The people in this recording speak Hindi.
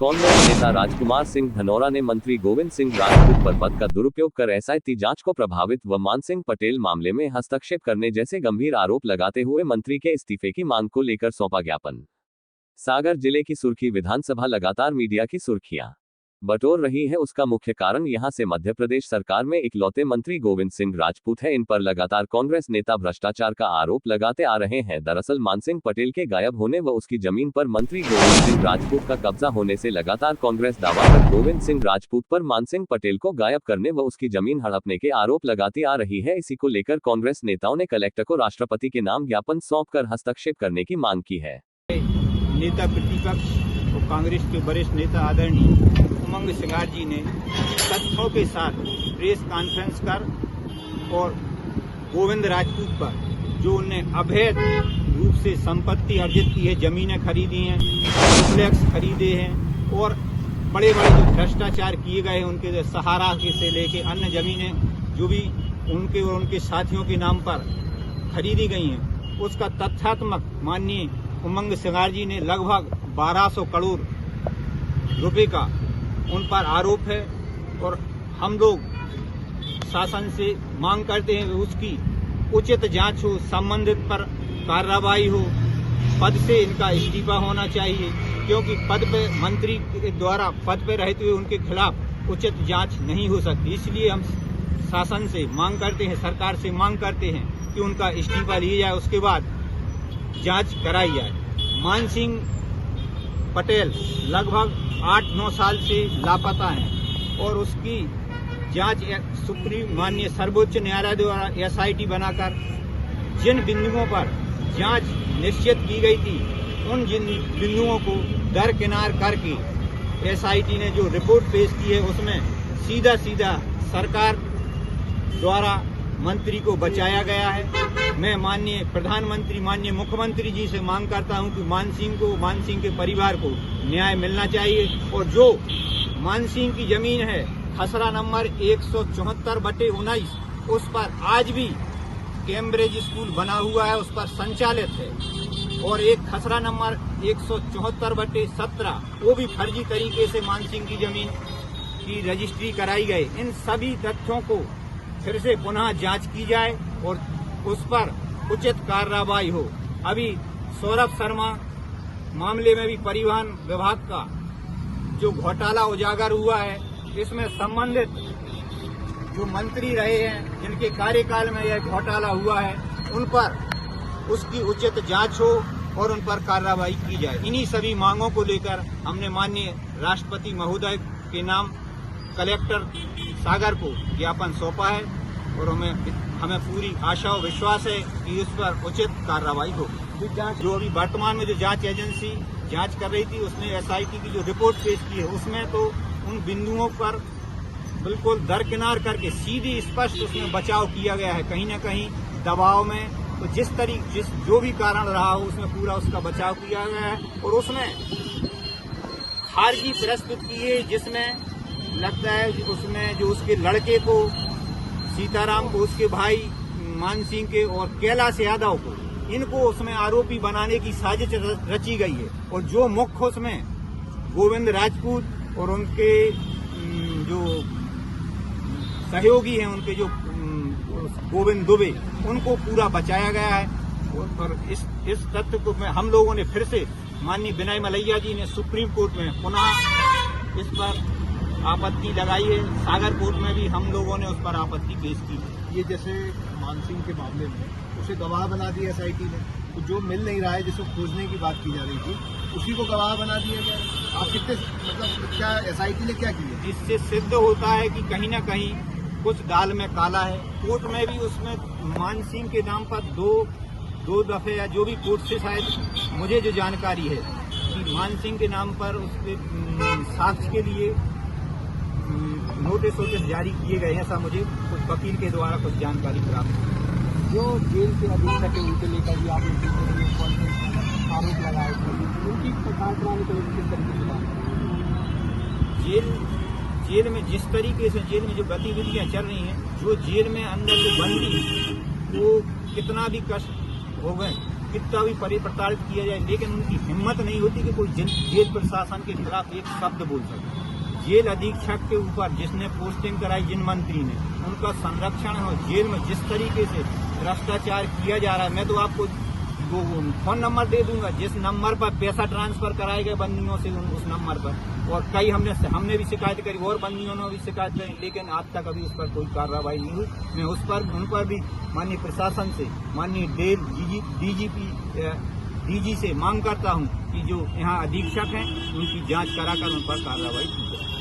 कांग्रेस नेता राजकुमार सिंह धनोरा ने मंत्री गोविंद सिंह राजपूत पर पद का दुरुपयोग कर एसआईटी जांच को प्रभावित व मानसिंह पटेल मामले में हस्तक्षेप करने जैसे गंभीर आरोप लगाते हुए मंत्री के इस्तीफे की मांग को लेकर सौंपा ज्ञापन। सागर जिले की सुर्खी विधानसभा लगातार मीडिया की सुर्खियां बटोर रही है। उसका मुख्य कारण यहां से मध्य प्रदेश सरकार में इकलौते मंत्री गोविंद सिंह राजपूत है। इन पर लगातार कांग्रेस नेता भ्रष्टाचार का आरोप लगाते आ रहे हैं। दरअसल मानसिंह पटेल के गायब होने व उसकी जमीन पर मंत्री गोविंद सिंह राजपूत का कब्जा होने से लगातार कांग्रेस दावा कर गोविंद सिंह राजपूत पर मानसिंह पटेल को गायब करने व उसकी जमीन हड़पने के आरोप लगाती आ रही है। इसी को लेकर कांग्रेस नेताओं ने कलेक्टर को राष्ट्रपति के नाम ज्ञापन सौंपकर हस्तक्षेप करने की मांग की है। नेता प्रतिपक्ष और कांग्रेस के वरिष्ठ नेता आदरणीय उमंग सिंगार जी ने तथ्यों के साथ प्रेस कॉन्फ्रेंस कर और गोविंद राजपूत पर जो उनने अवैध रूप से संपत्ति अर्जित की है, जमीनें खरीदी हैं, कॉम्प्लेक्स खरीदे हैं और बड़े बड़े जो भ्रष्टाचार किए गए हैं उनके सहारा से लेके अन्य जमीनें जो भी उनके और उनके साथियों के नाम पर खरीदी गई हैं, उसका तथ्यात्मक माननीय उमंग सिंगार जी ने लगभग 1200 करोड़ रुपए का उन पर आरोप है। और हम लोग शासन से मांग करते हैं कि उसकी उचित जांच हो, संबंधित पर कार्रवाई हो, पद से इनका इस्तीफा होना चाहिए क्योंकि पद पे मंत्री के द्वारा पद पे रहते हुए उनके खिलाफ उचित जांच नहीं हो सकती। इसलिए हम शासन से मांग करते हैं, सरकार से मांग करते हैं कि उनका इस्तीफा लिया जाए, उसके बाद जांच कराई जाए। मानसिंह पटेल लगभग 8-9 साल से लापता हैं और उसकी जांच सुप्रीम माननीय सर्वोच्च न्यायालय द्वारा एसआईटी बनाकर जिन बिंदुओं पर जांच निश्चित की गई थी उन जिन बिंदुओं को दरकिनार करके एसआईटी ने जो रिपोर्ट पेश की है उसमें सीधा सरकार द्वारा मंत्री को बचाया गया है। मैं माननीय प्रधानमंत्री, माननीय मुख्यमंत्री जी से मांग करता हूं कि मानसिंह के परिवार को न्याय मिलना चाहिए और जो मानसिंह की जमीन है खसरा नंबर 174/19 उस पर आज भी कैम्ब्रिज स्कूल बना हुआ है, उस पर संचालित है और एक खसरा नंबर 174/17 वो भी फर्जी तरीके से मानसिंह की जमीन की रजिस्ट्री कराई गई। इन सभी तथ्यों को फिर से पुनः जांच की जाए और उस पर उचित कार्रवाई हो। अभी सौरभ शर्मा मामले में भी परिवहन विभाग का जो घोटाला उजागर हुआ है, इसमें संबंधित जो मंत्री रहे हैं जिनके कार्यकाल में यह घोटाला हुआ है उन पर उसकी उचित जांच हो और उन पर कार्रवाई की जाए। इन्हीं सभी मांगों को लेकर हमने माननीय राष्ट्रपति महोदय के नाम कलेक्टर सागर को ज्ञापन सौंपा है और हमें पूरी आशा और विश्वास है कि इस पर उचित कार्रवाई होगी। जो अभी वर्तमान में जो जांच एजेंसी जांच कर रही थी उसने एसआईटी की जो रिपोर्ट पेश की है उसमें तो उन बिंदुओं पर बिल्कुल दरकिनार करके सीधी स्पष्ट उसमें बचाव किया गया है। कहीं न कहीं दबाव में तो जो भी कारण रहा हो उसमें पूरा उसका बचाव किया गया है और उसमें खारिजी प्रस्तुत की है जिसमें लगता है उसमें जो उसके लड़के को सीताराम को, उसके भाई मानसिंह के और कैलाश यादव को, इनको उसमें आरोपी बनाने की साजिश रची गई है और जो मुख्य उसमें गोविंद राजपूत और उनके जो सहयोगी हैं उनके जो गोविंद दुबे, उनको पूरा बचाया गया है। और इस तथ्य को हम लोगों ने फिर से माननीय विनय मलैया जी ने सुप्रीम कोर्ट में पुनः इस पर आपत्ति लगाई है। सागर कोर्ट में भी हम लोगों ने उस पर आपत्ति पेश की है। ये जैसे मानसिंह के मामले में उसे गवाह बना दिया एसआईटी ने, तो जो मिल नहीं रहा है जिसको खोजने की बात की जा रही थी उसी को गवाह बना दिया गया। आप कितने क्या एसआईटी ने क्या किया? इससे सिद्ध होता है कि कहीं न कहीं कुछ दाल में काला है। कोर्ट में भी उसमें मानसिंह के नाम पर दो दफे या जो भी कोर्ट से शायद मुझे जो जानकारी है कि मानसिंह के नाम पर उसके साक्ष्य के लिए नोटिस जारी किए गए हैं, ऐसा मुझे कुछ वकील के द्वारा कुछ जानकारी प्राप्त है। जो जेल के अधीक्षक है उनके लेकर भी आप आरोप लगाए थे, उनकी पहचान कराने के लिए किस तरीके से जेल में जिस तरीके से जेल में जो गतिविधियां चल रही हैं, जो जेल में अंदर जो बंदी वो कितना भी कष्ट हो गए कितना भी प्रताड़ित किया जाए, लेकिन उनकी हिम्मत नहीं होती कि कोई जेल प्रशासन के खिलाफ एक शब्द बोल सके। जेल अधीक्षक के ऊपर जिसने पोस्टिंग कराई, जिन मंत्री ने, उनका संरक्षण हो, जेल में जिस तरीके से भ्रष्टाचार किया जा रहा है, मैं तो आपको वो फोन नंबर दे दूंगा जिस नंबर पर पैसा ट्रांसफर कराए गए बंदियों से, उस नंबर पर, और कई हमने भी शिकायत करी और बंदियों ने भी शिकायत करी, लेकिन आज तक अभी उस पर कोई कार्रवाई नहीं हुई। मैं उन पर भी माननीय प्रशासन से, माननीय डीजी से मांग करता हूं कि जो यहाँ अधीक्षक हैं उनकी जांच कराकर उन पर कार्रवाई की जाए।